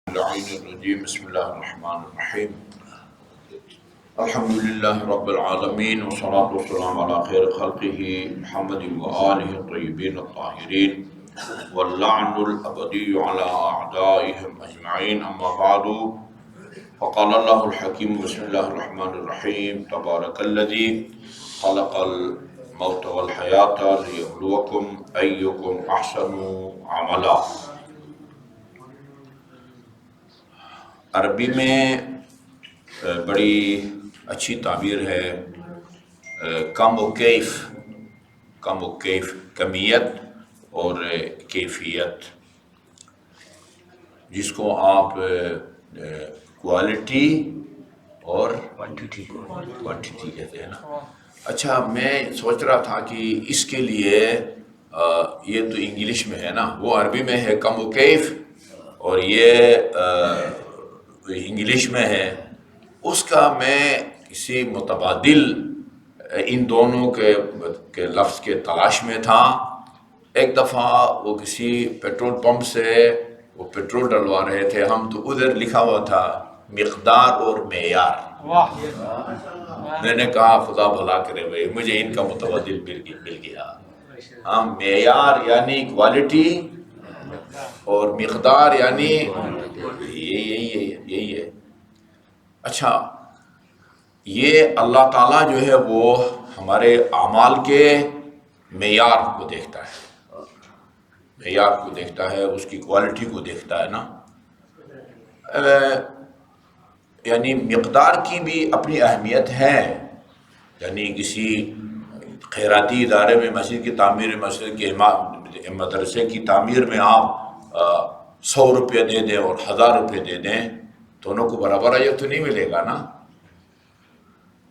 بسم اللہ الرحمن الرحیم الحمد للہ رب العالمین والصلاة والسلام علی خیر خلقہ محمد وآلہ الطیبین الطاہرین واللعن الابدی علی اعدائهم اجمعین اما بعد فقال اللہ الحکیم بسم اللہ الرحمن الرحیم تبارک الذی خلق الموت والحیاة لیبلوکم ایکم احسن عملا۔ عربی میں بڑی اچھی تعبیر ہے کم و کیف، کمیت اور کیفیت، جس کو آپ کوالٹی اور کوانٹیٹی کہتے ہیں نا۔ اچھا، میں سوچ رہا تھا کہ اس کے لیے یہ تو انگلش میں ہے نا، وہ عربی میں ہے کم و کیف اور یہ انگلش میں ہے، اس کا میں کسی متبادل ان دونوں کے لفظ کے تلاش میں تھا۔ ایک دفعہ وہ کسی پیٹرول پمپ سے وہ پیٹرول ڈلوا رہے تھے ہم، تو ادھر لکھا ہوا تھا مقدار اور معیار۔ میں نے کہا خدا بھلا کرے بھائی، مجھے ان کا متبادل مل گیا۔ معیار یعنی کوالٹی اور مقدار یعنی یہی ہے۔ اچھا، یہ اللہ تعالیٰ جو ہے وہ ہمارے اعمال کے معیار کو دیکھتا ہے، اس کی کوالٹی کو دیکھتا ہے نا۔ یعنی مقدار کی بھی اپنی اہمیت ہے، یعنی کسی خیراتی ادارے میں مسجد کی تعمیر، مسجد کے مدرسے کی تعمیر میں آپ 100 روپے دے دیں اور 1000 روپے دے دیں، دونوں کو برابر اجر تو نہیں ملے گا نا۔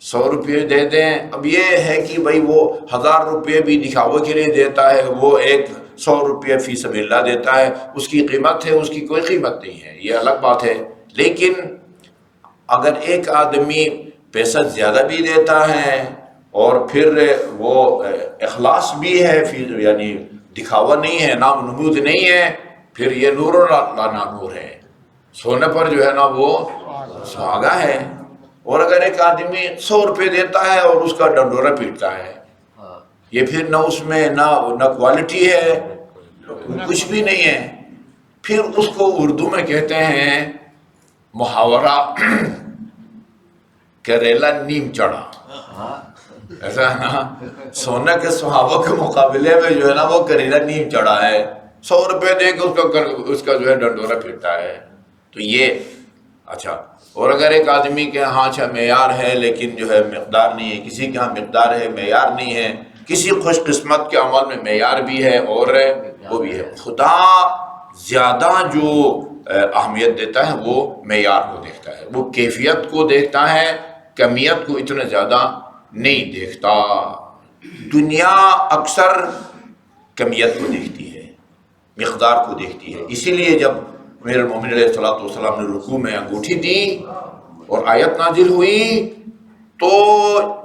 100 روپے دے دیں، اب یہ ہے کہ بھائی وہ 1000 روپے بھی دکھاوے کے لیے دیتا ہے، وہ ایک 100 روپے فی سبیل اللہ دیتا ہے، اس کی قیمت ہے، اس کی کوئی قیمت نہیں ہے، یہ الگ بات ہے۔ لیکن اگر ایک آدمی پیسہ زیادہ بھی دیتا ہے اور پھر وہ اخلاص بھی ہے، یعنی دکھاوا نہیں ہے، نام نمود نہیں ہے، پھر یہ نور لا نور ہے، سونے پر جو ہے نا وہ سہاگا ہے۔ اور اگر ایک آدمی 100 روپے دیتا ہے اور اس کا ڈنڈورا پیٹتا ہے، یہ پھر نہ اس میں نہ کوالٹی ہے، کچھ بھی نہیں ہے۔ پھر اس کو اردو میں کہتے ہیں محاورہ کریلا نیم چڑھا، ایسا ہے نا۔ سونے کے سہاگوں کے مقابلے میں جو ہے نا وہ کریلا نیم چڑھا ہے، 100 روپے دے کے اس کا جو ہے ڈنڈورا پھرتا ہے۔ تو یہ اچھا، اور اگر ایک آدمی کے ہاں اچھا معیار ہے لیکن جو ہے مقدار نہیں ہے، کسی کے ہاں مقدار ہے معیار نہیں ہے، کسی خوش قسمت کے عمل میں معیار بھی ہے اور وہ بھی ہے۔ خدا زیادہ جو اہمیت دیتا ہے وہ معیار کو دیکھتا ہے، وہ کیفیت کو دیکھتا ہے، کمیت کو اتنا زیادہ نہیں دیکھتا۔ دنیا اکثر کمیت کو دیکھتی ہے، مقدار کو دیکھتی ہے۔ اسی لیے جب امیر المومنین علیہ السلام نے رکوع میں انگوٹھی دی اور آیت نازل ہوئی تو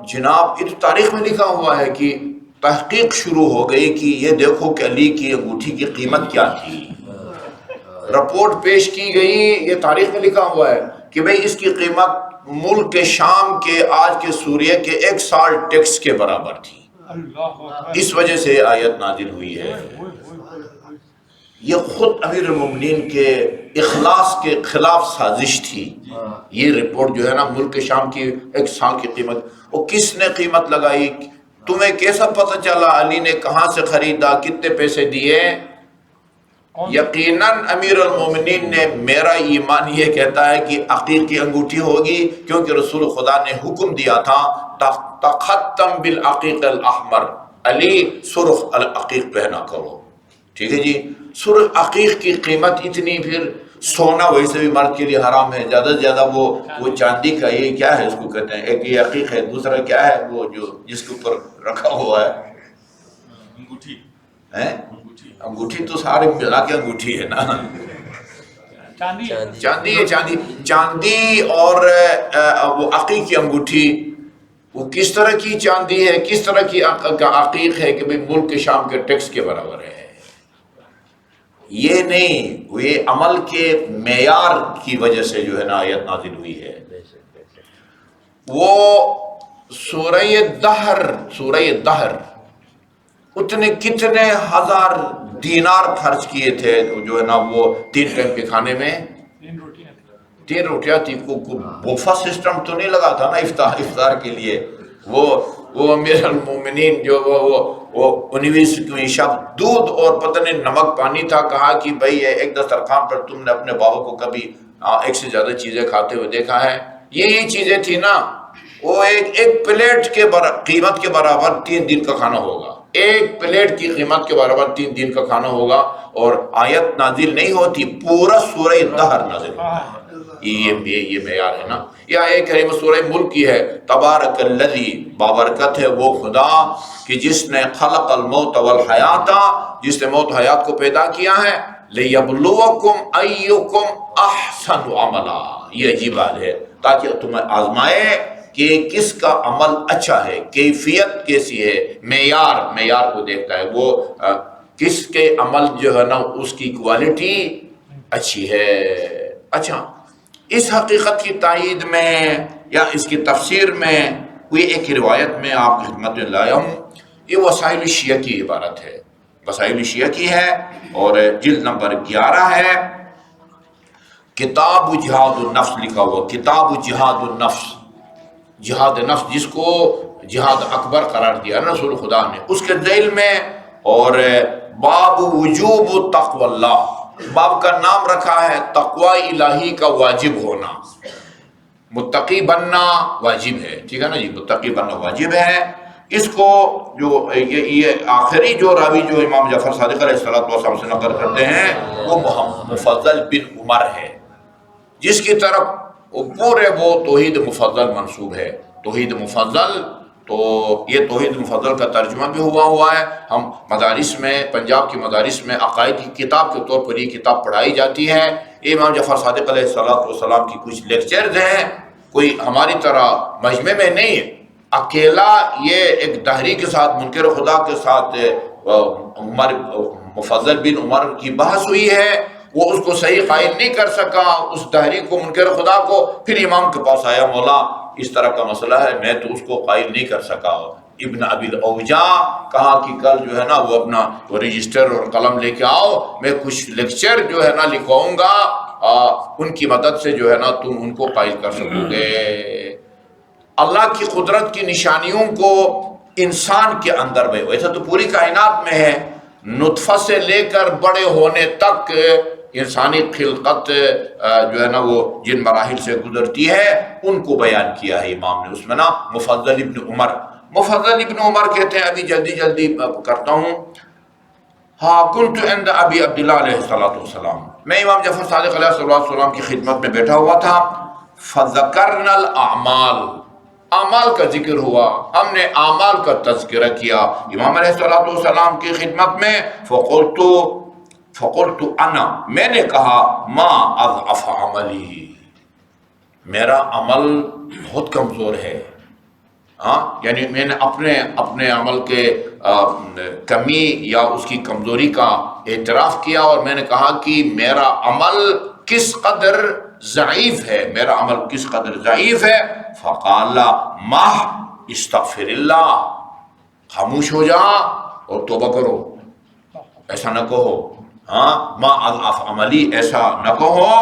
جناب اس تاریخ میں لکھا ہوا ہے کہ تحقیق شروع ہو گئی کہ یہ دیکھو کہ علی کی انگوٹھی کی قیمت کیا تھی۔ رپورٹ پیش کی گئی، یہ تاریخ میں لکھا ہوا ہے کہ بھئی اس کی قیمت ملک کے شام کے آج کے سوریہ کے 1 سال ٹیکس کے برابر تھی۔ اس وجہ سے آیت نازل ہوئی ہے۔ یہ خود امیر المومنین کے اخلاص کے خلاف سازش تھی۔ یہ رپورٹ جو ہے نا ملک کے شام کی 1 سال کی قیمت، وہ کس نے قیمت لگائی؟ تمہیں کیسا پتہ چلا علی نے کہاں سے خریدا، کتنے پیسے دیے؟ یقیناً امیر المومنین نے، میرا ایمان یہ کہتا ہے کہ عقیق کی انگوٹھی ہوگی، کیونکہ رسول خدا نے حکم دیا تھا تختم بالعقیق الاحمر، علی سرخ العقیق پہنا کرو، ٹھیک ہے جی۔ سرخ عقیق کی قیمت اتنی، پھر سونا ویسے بھی مرد کے لیے حرام ہے، زیادہ سے زیادہ وہ چاندی کا، یہ کیا ہے اس کو کہتے ہیں، ایک یہ عقیق ہے، دوسرا کیا ہے وہ جو جس کے اوپر رکھا ہوا ہے انگوٹھی ہے، انگوٹھی تو سارے ملا کے انگوٹھی ہے نا، چاندی ہے، چاندی اور وہ عقیق کی انگوٹھی، وہ کس طرح کی چاندی ہے، کس طرح کی عقیق ہے کہ بھئی ملک کے شام کے ٹیکس کے برابر ہے۔ یہ نہیں، یہ عمل کے معیار کی وجہ سے جو ہے نا آیت نازل ہوئی ہے۔ وہ سورہ دہر اتنے کتنے ہزار دینار خرچ کیے تھے جو ہے نا، وہ 3 ٹائم کے کھانے میں 3 روٹیاں تھی، بوفا سسٹم تو نہیں لگا تھا نا افطار کے لیے۔ وہ امیر المومنین جو وہ 19ویں شب دودھ اور پتہ نہیں نمک پانی تھا، کہا کہ بھئی ایک دسترخوان پر تم نے اپنے بابا کو کبھی ایک سے زیادہ چیزیں کھاتے ہوئے دیکھا ہے؟ یہی چیزیں تھی نا، وہ ایک پلیٹ کے قیمت کے برابر 3 دن کا کھانا ہوگا، ایک پلیٹ کی قیمت کے برابر 3 دن کا کھانا ہوگا، اور آیت نازل نہیں ہوتی، پورا سورہ دہر نازل ہوتا ہے۔ یہ معیار ہے نا۔ یا ایک کریم سورہ ملک کی ہے، تبارک الذی، بابرکت ہے وہ خدا کہ جس نے خلق الموت والحیات، جس نے موت حیات کو پیدا کیا ہے، لیبلوکم ایکم احسن عملا، یہ عجیب بات ہے، تاکہ تمہیں آزمائے کہ کس کا عمل اچھا ہے، کیفیت کیسی ہے، معیار کو دیکھتا ہے، وہ کس کے عمل جو ہے نا اس کی کوالٹی اچھی ہے۔ اچھا، اس حقیقت کی تائید میں یا اس کی تفسیر میں کوئی ایک روایت میں آپ کی خدمت میں لایا ہوں۔ یہ وسائل شیعہ کی عبارت ہے، وسائل شیعہ کی ہے، اور جلد نمبر 11 ہے، کتاب جہاد النفس لکھا ہوا، کتاب جہاد النفس، جہاد نفس جس کو جہاد اکبر قرار دیا نا رسول خدا نے، اس کے ذیل میں، اور باب وجوب تقوی اللہ، باب کا نام رکھا ہے تقوی الہی کا واجب ہونا، متقی بننا واجب ہے، ٹھیک ہے نا جی، متقی بننا واجب ہے۔ اس کو جو یہ آخری جو راوی جو امام جعفر صادق علیہ السلام سے نقل کرتے ہیں، وہ مفضل بن عمر ہے، جس کی طرف وہ توحید مفضل منسوب ہے۔ توحید مفضل، تو یہ توحید مفضل کا ترجمہ بھی ہوا ہے۔ ہم مدارس میں، پنجاب کی مدارس میں عقائد کی کتاب کے طور پر یہ کتاب پڑھائی جاتی ہے۔ امام جعفر صادق علیہ السلام کی کچھ لیکچرز ہیں، کوئی ہماری طرح مجمع میں نہیں ہے، اکیلا یہ ایک دہری کے ساتھ، منکر خدا کے ساتھ عمر مفضل بن عمر کی بحث ہوئی ہے، وہ اس کو صحیح قائل نہیں کر سکا، اس دہری کو، منکر خدا کو، پھر امام کے پاس آیا، مولا اس طرح کا مسئلہ ہے، میں تو اس کو قائل نہیں کر سکا۔ ابن ابی الاوجا کہا کہ کل جو ہے نا وہ اپنا رجسٹر اور قلم لے کے آؤ، میں کچھ لیکچر جو ہے نا لکھواؤں گا، ان کی مدد سے جو ہے نا تم ان کو قائل کر سکو گے۔ اللہ کی قدرت کی نشانیوں کو انسان کے میں، ویسے تو پوری کائنات میں ہے، نطفہ سے لے کر بڑے ہونے تک انسانی خلقت جو ہے نا وہ جن مراحل سے گزرتی ہے، ان کو بیان کیا ہے امام نے۔ اس میں نا مفضل ابن عمر کہتے ہیں، ابھی جلدی کرتا ہوں، ہاں، کنت عند ابی عبداللہ علیہ السلام، میں امام جعفر صادق علیہ السلام کی خدمت میں بیٹھا ہوا تھا، فذکرنا الاعمال، اعمال کا ذکر ہوا، ہم نے اعمال کا تذکرہ کیا امام علیہ السلام کی خدمت میں، فقلت انا، میں نے کہا، ما اضعف عملی، میرا عمل بہت کمزور ہے، یعنی میں نے اپنے عمل کے کمی یا اس کی کمزوری کا اعتراف کیا، اور میں نے کہا کہ میرا عمل کس قدر ضعیف ہے، میرا عمل کس قدر ضعیف ہے۔ فقال ماہ استغفر اللہ، خاموش ہو جا اور توبہ کرو، ایسا نہ کہو، ما اضعف عملی، ایسا نہ کہو۔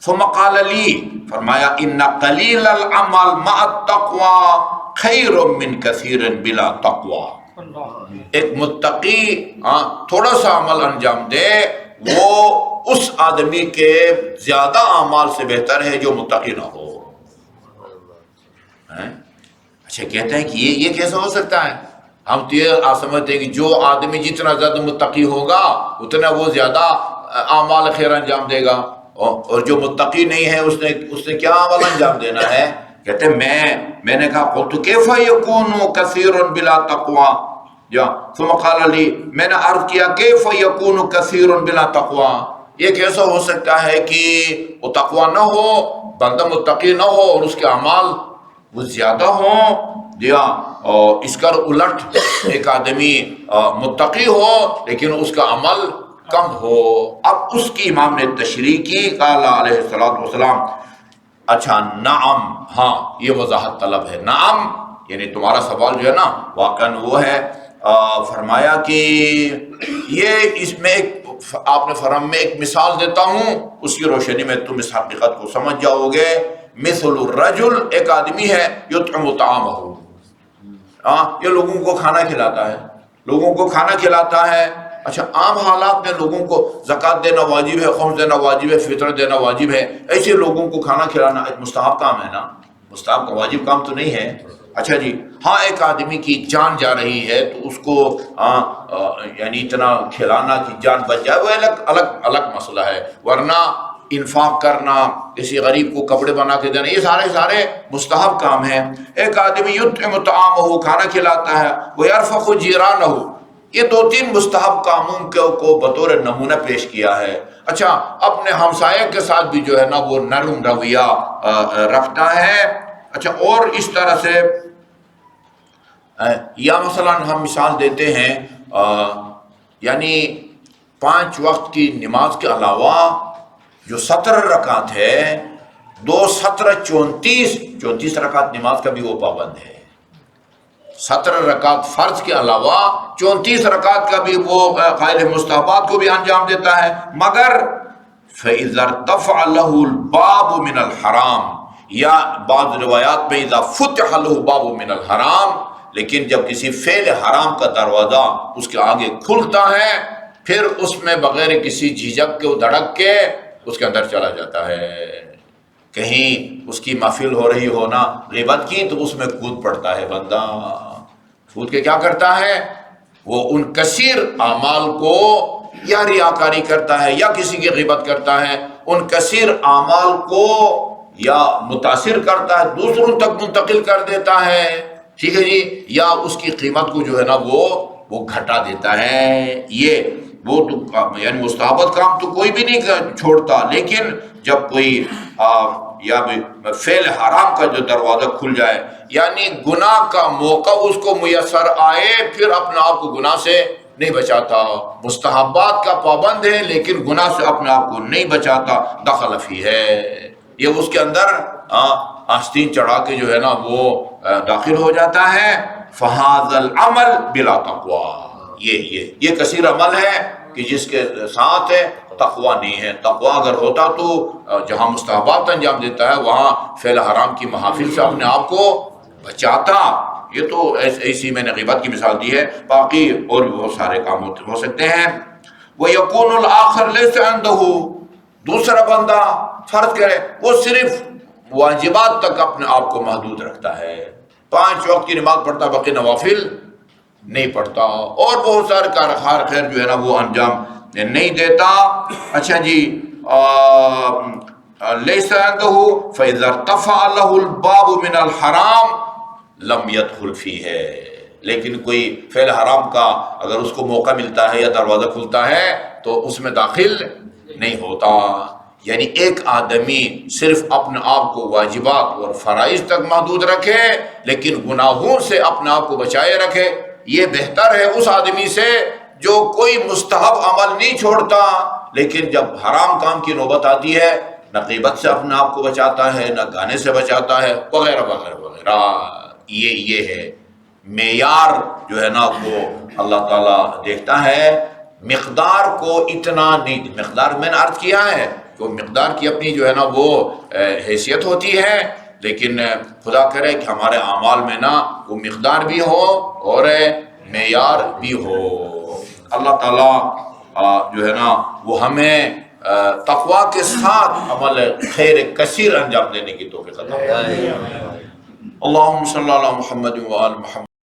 ثم قال لی، فرمایا، ان قلیل العمل مع التقوی خیر من کثیر بلا تقوی، ایک متقی تھوڑا سا عمل انجام دے، وہ اس آدمی کے زیادہ اعمال سے بہتر ہے جو متقی نہ ہو۔ اچھا، کہتے ہیں کہ یہ کیسے ہو سکتا ہے؟ ہم تو یہ سمجھتے ہیں کہ جو آدمی جتنا زیادہ متقی ہوگا اتنا وہ زیادہ اعمال خیر انجام دے گا، اور جو متقی نہیں ہے اس نے کیا عمل انجام دینا ہے؟ کہتے ہیں میں نے کہا، قلت کیف یکون کثیر بلا تقوی، ثم قال لی، میں نے عرض کیا، کیف یکون کثیر بلا تقوی، یہ کیسا ہو سکتا ہے کہ وہ تقوی نہ ہو، بندہ متقی نہ ہو اور اس کے اعمال وہ زیادہ ہوں؟ اور اس کا الٹ ایک آدمی متقی ہو لیکن اس کا عمل کم ہو۔ اب اس کی امام نے تشریح کی، قال علیہ السلام اچھا نعم، ہاں یہ وضاحت طلب ہے، نعم یعنی تمہارا سوال جو ہے نا واقعاً وہ ہے، فرمایا کہ یہ اس میں آپ نے فرم میں ایک مثال دیتا ہوں، اس کی روشنی میں تم اس حقیقت کو سمجھ جاؤ گے۔ مثل الرجل، ایک آدمی ہے، یطعم طعامہ، یہ لوگوں کو کھانا کھلاتا ہے، لوگوں کو کھانا کھلاتا ہے۔ اچھا عام حالات میں لوگوں کو زکوٰۃ دینا واجب ہے، خمس دینا واجب ہے، فطر دینا واجب ہے، ایسے لوگوں کو کھانا کھلانا ایک مستحب کام ہے نا، مستحب کا واجب کام تو نہیں ہے۔ اچھا جی ہاں، ایک آدمی کی جان جا رہی ہے تو اس کو یعنی اتنا کھلانا کہ جان بچ جائے، وہ الگ مسئلہ ہے، ورنہ انفاق کرنا، کسی غریب کو کپڑے بنا کے دینا، یہ سارے مستحب کام ہیں۔ ایک آدمی یطعم طعامہ، کھانا کھلاتا ہے، ویرفق جیرانہ، یہ دو تین مستحب کاموں کو بطور نمونہ پیش کیا ہے۔ اچھا اپنے ہمسائے کے ساتھ بھی جو ہے نا وہ نرم رویہ رکھتا ہے۔ اچھا اور اس طرح سے یا مثلا ہم مثال دیتے ہیں، یعنی 5 وقت کی نماز کے علاوہ جو 17 رکعت ہے، 2 17 34 رکعت نماز کا بھی وہ پابند ہے۔ 17 رکعت فرض کے علاوہ 34 رکعت کا بھی وہ قائل مستحبات کو بھی انجام دیتا ہے، مگر فَإِذَا ارْتَفَعَ لَهُ الْبَابُ مِنَ الْحَرَامِ، یا بعض روایات میں اذا فتح له باب من الحرام، لیکن جب کسی فعل حرام کا دروازہ اس کے آگے کھلتا ہے پھر اس میں بغیر کسی جھجک کے دھڑک کے اس کے اندر چلا جاتا ہے۔ کہیں اس کی محفل ہو رہی ہونا غیبت کی تو اس میں کود پڑتا ہے بندہ، کود کے کیا کرتا ہے، وہ ان کثیر اعمال کو یا ریاکاری کرتا ہے یا کسی کی غیبت کرتا ہے، ان کثیر اعمال کو یا متاثر کرتا ہے، دوسروں تک منتقل کر دیتا ہے، ٹھیک ہے جی، یا اس کی قیمت کو جو ہے نا وہ گھٹا دیتا ہے۔ یہ وہ تو یعنی مستحبت کام تو کوئی بھی نہیں چھوڑتا، لیکن جب کوئی یا فعل حرام کا جو دروازہ کھل جائے، یعنی گناہ کا موقع اس کو میسر آئے، پھر اپنے آپ کو گناہ سے نہیں بچاتا، مستحبات کا پابند ہے لیکن گناہ سے اپنے آپ کو نہیں بچاتا، دخل فی ہے، یہ اس کے اندر آستین چڑھا کے جو ہے نا وہ داخل ہو جاتا ہے۔ فَهَذَا الْعَمَلْ بِلَا تَقْوَى، یہ کثیر عمل ہے کہ جس کے ساتھ تقویٰ نہیں ہے۔ تقویٰ اگر ہوتا تو جہاں مستحبات انجام دیتا ہے وہاں فعل حرام کی محافل سے اپنے آپ کو بچاتا۔ یہ تو ایسی میں نے غیبت کی مثال دی ہے، باقی اور بھی بہت سارے کام ہو سکتے ہیں۔ وَيَكُونُ الْآخَرُ لَيْسَ عِندَهُ، دوسرا بندہ فرض کرے وہ صرف واجبات تک اپنے آپ کو محدود رکھتا ہے، 5 وقت کی نماز پڑھتا، باقی نوافل نہیں پڑھتا، اور بہت سارے کار خیر جو ہے نا وہ انجام نہیں دیتا۔ اچھا جی لیس عنده فاذا ارتفع له الباب من الحرام لم يدخل فيه، لیکن کوئی فعل حرام کا اگر اس کو موقع ملتا ہے یا دروازہ کھلتا ہے تو اس میں داخل نہیں ہوتا۔ یعنی ایک آدمی صرف اپنے آپ کو واجبات اور فرائض تک محدود رکھے لیکن گناہوں سے اپنے آپ کو بچائے رکھے، یہ بہتر ہے اس آدمی سے جو کوئی مستحب عمل نہیں چھوڑتا لیکن جب حرام کام کی نوبت آتی ہے نہ غیبت سے اپنے آپ کو بچاتا ہے، نہ گانے سے بچاتا ہے، وغیرہ وغیرہ وغیرہ۔ یہ ہے معیار جو ہے نا وہ اللہ تعالیٰ دیکھتا ہے، مقدار کو اتنا نہیں، مقدار میں نے عرض کیا ہے کہ مقدار کی اپنی جو ہے نا وہ حیثیت ہوتی ہے، لیکن خدا کرے کہ ہمارے اعمال میں نا وہ مقدار بھی ہو اور معیار بھی ہو۔ اللہ تعالیٰ جو ہے نا وہ ہمیں تقویٰ کے ساتھ عمل خیر کثیر انجام دینے کی توفیق عطا فرمائے۔ اللہم صلی اللہ علی محمد و آل محمد۔